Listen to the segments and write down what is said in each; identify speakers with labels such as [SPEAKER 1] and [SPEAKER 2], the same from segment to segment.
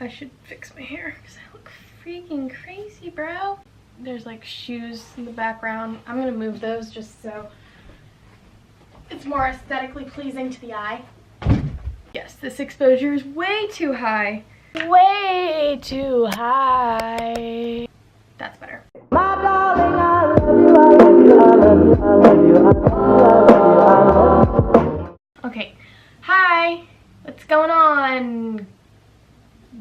[SPEAKER 1] I should fix my hair because I look freaking crazy, bro. There's like shoes in the background. I'm gonna move those just so it's more aesthetically pleasing to the eye. Yes, this exposure is way too high. Way too high. That's better. My darling, I love you, I love you, I love you, I love you, I love you, I love you. Okay, hi, what's going on?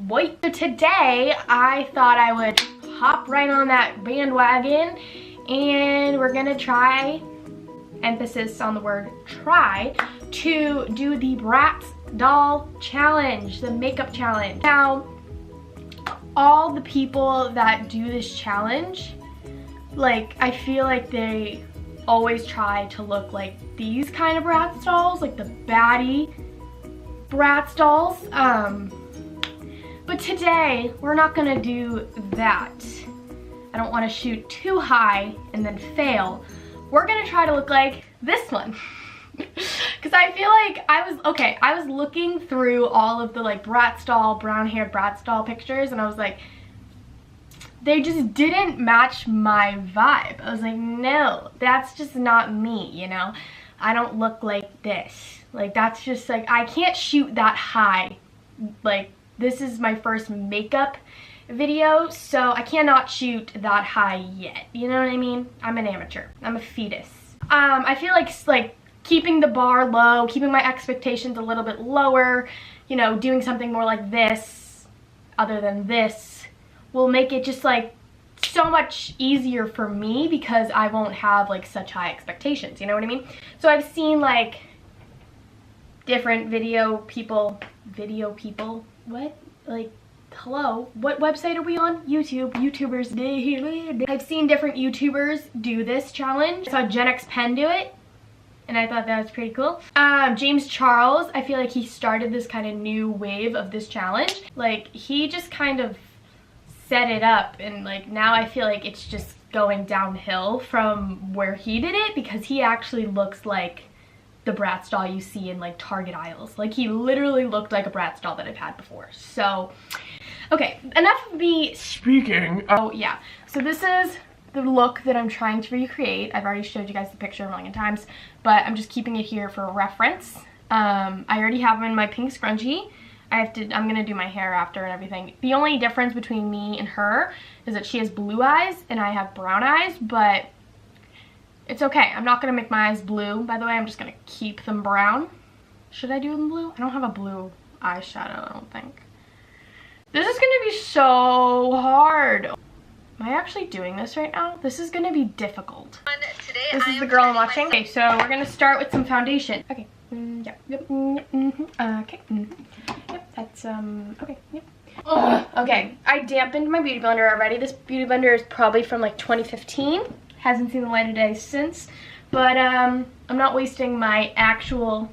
[SPEAKER 1] What? So today, I thought I would hop right on that bandwagon and we're gonna try, emphasis on the word try, to do the Bratz doll challenge, the makeup challenge. Now, all the people that do this challenge, like, I feel like they always try to look like these kind of Bratz dolls, like the baddie Bratz dolls. But today, we're not gonna do that. I don't wanna shoot too high and then fail. We're gonna try to look like this one. Because I feel like I was looking through all of the like Bratz doll, brown haired Bratz doll pictures and I was like, they just didn't match my vibe. I was like, no, that's just not me, you know? I don't look like this. Like, that's just like, I can't shoot that high. Like, this is my first makeup video, so I cannot shoot that high yet. You know what I mean? I'm an amateur. I'm a fetus. I feel like keeping the bar low, keeping my expectations a little bit lower, you know, doing something more like this, other than this, will make it just like so much easier for me because I won't have like such high expectations, you know what I mean? So I've seen like different video people, what? Like, hello, what website are we on? YouTube, YouTubers. I've seen different YouTubers do this challenge. I saw Gen X Pen do it, and I thought that was pretty cool. James Charles, I feel like he started this kind of new wave of this challenge. Like, he just kind of set it up, and like now I feel like it's just going downhill from where he did it because he actually looks like the Bratz doll you see in like Target aisles. Like, he literally looked like a Bratz doll that I've had before. So, okay, enough of me speaking. Oh yeah, so this is the look that I'm trying to recreate. I've already showed you guys the picture a million times, but I'm just keeping it here for reference. I already have them in my pink scrunchie. I'm gonna do my hair after and everything. The only difference between me and her is that she has blue eyes and I have brown eyes, but it's okay. I'm not gonna make my eyes blue, by the way. I'm just gonna keep them brown. Should I do them blue? I don't have a blue eyeshadow, I don't think. This is gonna be so hard. Am I actually doing this right now? This is gonna be difficult. This is the girl I'm watching. Okay, so we're gonna start with some foundation. Okay, yep, okay, yep, that's, okay, yep. Ugh. Okay, I dampened my beauty blender already. This beauty blender is probably from like 2015. Hasn't seen the light of day since, but I'm not wasting my actual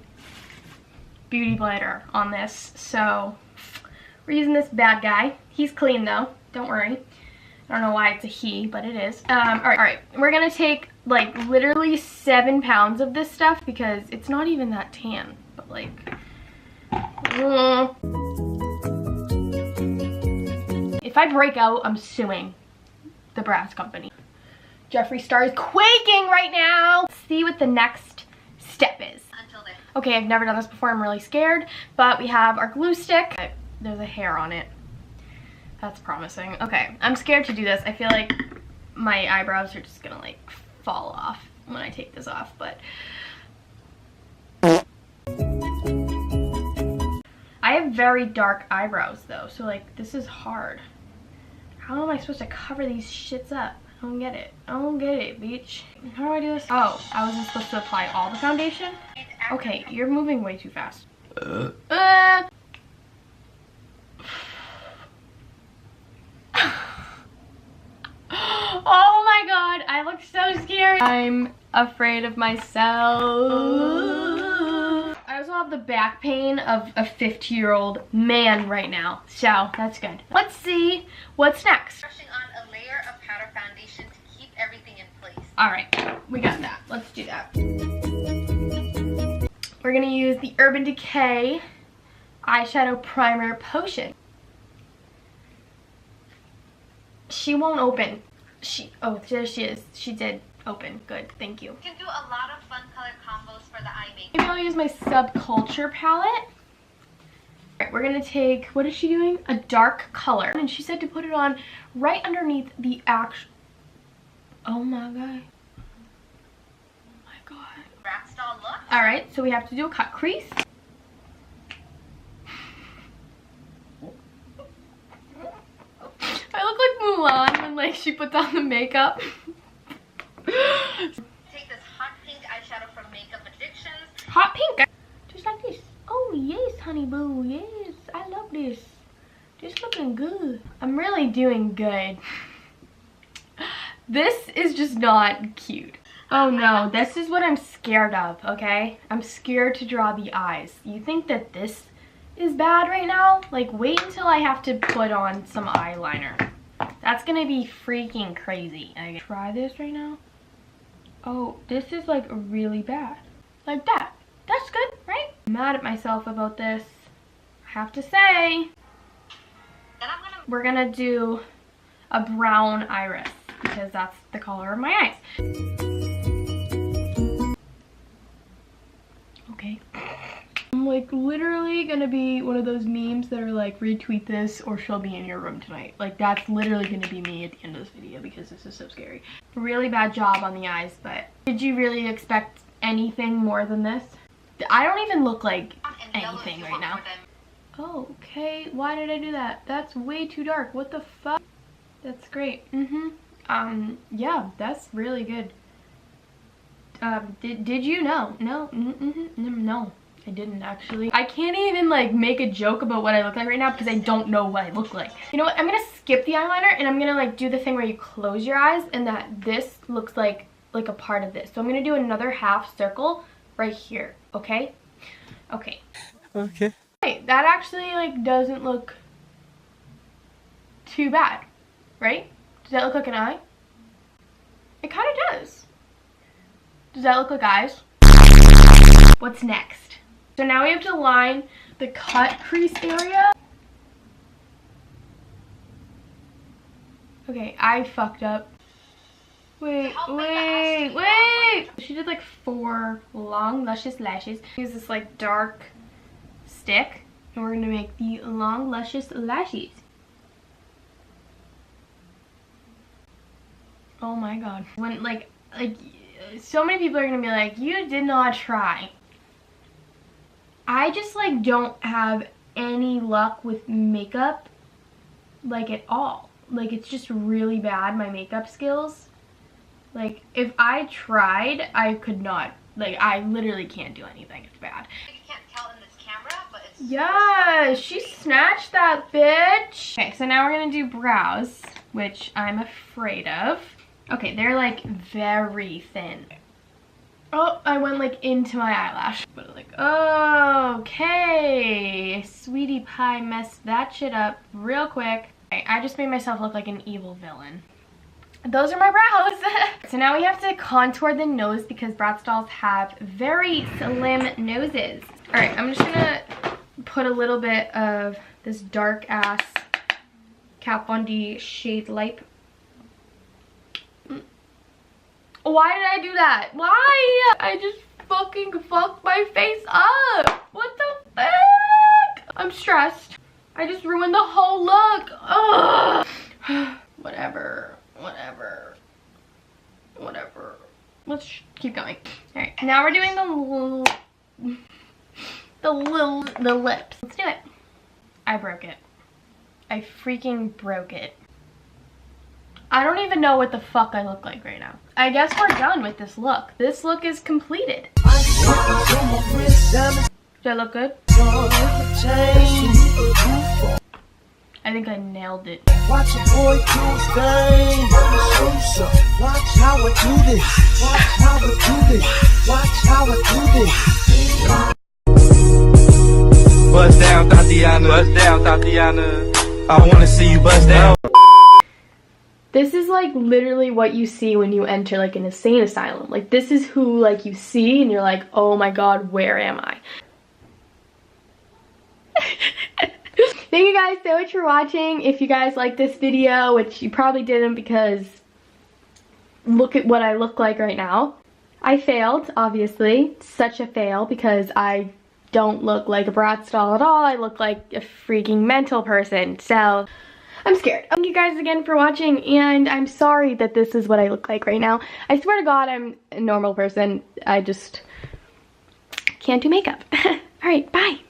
[SPEAKER 1] beauty blender on this, so we're using this bad guy. He's clean though, don't worry. I don't know why it's a he, but it is. All right, we're gonna take like literally 7 pounds of this stuff because it's not even that tan, but like, if I break out, I'm suing the Bratz company. Jeffree Star is quaking right now. Let's see what the next step is. Okay, I've never done this before. I'm really scared, but we have our glue stick. There's a hair on it. That's promising. Okay, I'm scared to do this. I feel like my eyebrows are just gonna like fall off when I take this off, but I have very dark eyebrows though, so like this is hard. How am I supposed to cover these shits up? I don't get it. I don't get it, bitch. How do I do this? Oh, I wasn't supposed to apply all the foundation? Okay, you're moving way too fast. Oh my god, I look so scary. I'm afraid of myself. I also have the back pain of a 50-year-old man right now, so that's good. Let's see what's next.
[SPEAKER 2] Brushing on a layer of powder foundation to keep everything in place.
[SPEAKER 1] All right, we got that. Let's do that. We're gonna use the Urban Decay eyeshadow primer potion. She won't open. Oh, there she is. She did open. Good, thank you.
[SPEAKER 2] You can do a lot of fun color combos for the eye makeup.
[SPEAKER 1] Maybe I'll use my Subculture palette. Alright, we're gonna take, what is she doing? A dark color. And she said to put it on right underneath the actual, oh my god. Oh my god.
[SPEAKER 2] Bratz doll look.
[SPEAKER 1] Alright, so we have to do a cut crease. I look like Mulan when like she puts on the makeup.
[SPEAKER 2] Take this hot pink eyeshadow from Makeup Addictions.
[SPEAKER 1] Hot pink. Just like this. Oh yes, honey boo. Yes, I love this. This looking good. I'm really doing good. This is just not cute. Oh no, this is what I'm scared of, okay? I'm scared to draw the eyes. You think that this is bad right now? Like, wait until I have to put on some eyeliner. That's gonna be freaking crazy. I can try this right now. Oh, this is like really bad. Like that. That's good, right? I'm mad at myself about this. I have to say. We're gonna do a brown iris because that's the color of my eyes. Okay. I'm like literally gonna be one of those memes that are like, retweet this or she'll be in your room tonight. Like that's literally gonna be me at the end of this video because this is so scary. Really bad job on the eyes, but did you really expect anything more than this? I don't even look like anything right now. Okay, why did I do that? That's way too dark. What the fuck? That's great. Yeah, that's really good. Did you know? No, no, I didn't actually. I can't even like make a joke about what I look like right now because I don't know what I look like. You know what? I'm gonna skip the eyeliner and I'm gonna like do the thing where you close your eyes and that this looks like a part of this. So I'm gonna do another half circle right here. Okay? Okay.
[SPEAKER 3] Okay.
[SPEAKER 1] Hey, that actually like doesn't look too bad, right? Does that look like an eye? It kind of does. Does that look like eyes? What's next? So now we have to line the cut crease area. Okay, I fucked up. Wait. She did like 4 long luscious lashes. Use this like dark stick and we're gonna make the long luscious lashes. Oh my god. When like so many people are gonna be like, you did not try. I just like don't have any luck with makeup like at all. Like it's just really bad, my makeup skills. Like if I tried, I could not. Like I literally can't do anything. It's bad.
[SPEAKER 2] You can't tell in this camera, but it's
[SPEAKER 1] yeah, she snatched that bitch. Okay, so now we're gonna do brows, which I'm afraid of. Okay, they're like very thin. Oh, I went like into my eyelash. But like, okay, sweetie pie messed that shit up real quick. Okay, I just made myself look like an evil villain. Those are my brows. So now we have to contour the nose because Bratz dolls have very slim noses. All right, I'm just gonna put a little bit of this dark ass Kat Von D shade light. Why did I do that? Why? I just fucking fucked my face up. What the fuck? I'm stressed. I just ruined the whole look. Ugh. Whatever. Let's keep going. All right, now we're doing the lips. Let's do it. I broke it. I freaking broke it. I don't even know what the fuck I look like right now. I guess we're done with this look. This look is completed. Do I look good? I think I nailed it.
[SPEAKER 3] Watch a boy do his thing. Watch how I do this. Watch how I do this. Watch how I do this. Bust down, Tatiana. Bust down, Tatiana. I wanna see you bust down.
[SPEAKER 1] This is like literally what you see when you enter like an insane asylum. Like this is who like you see and you're like, oh my god, where am I? Thank you guys so much for watching. If you guys like this video, which you probably didn't because look at what I look like right now. I failed, obviously. Such a fail because I don't look like a Bratz doll at all. I look like a freaking mental person. So I'm scared. Thank you guys again for watching, and I'm sorry that this is what I look like right now. I swear to God I'm a normal person. I just can't do makeup. Alright, bye.